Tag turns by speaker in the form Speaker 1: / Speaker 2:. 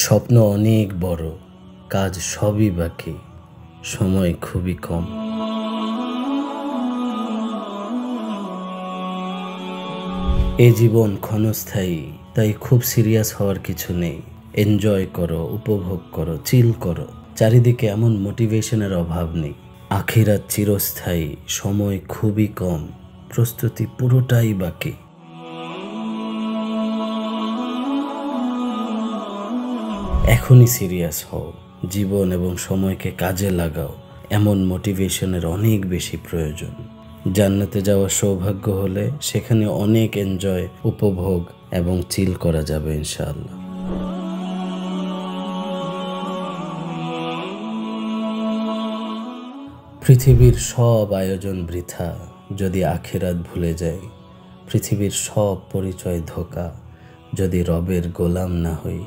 Speaker 1: স্বপ্ন অনেক বড়, কাজ সবই বাকি, সময় খুবই কম। এ জীবন ক্ষণস্থায়ী, তাই খুব সিরিয়াস হওয়ার কিছু নেই। এনজয় করো, উপভোগ করো, চিল করো। চারিদিকে এমন মোটিভেশনের অভাব নেই। আখিরাত চিরস্থায়ী, সময় খুবই কম, প্রস্তুতি পুরোটাই বাকি। এখনই সিরিয়াস হও, জীবন এবং সময়কে কাজে লাগাও। এমন মোটিভেশনের অনেক বেশি প্রয়োজন। জান্নাতে যাওয়ার সৌভাগ্য হলে সেখানে অনেক এনজয়, উপভোগ এবং চিল করা যাবে ইনশাআল্লাহ। পৃথিবীর সব আয়োজন বৃথা যদি আখিরাত ভুলে যাই। পৃথিবীর সব পরিচয় ধোঁকা যদি রবের গোলাম না হই।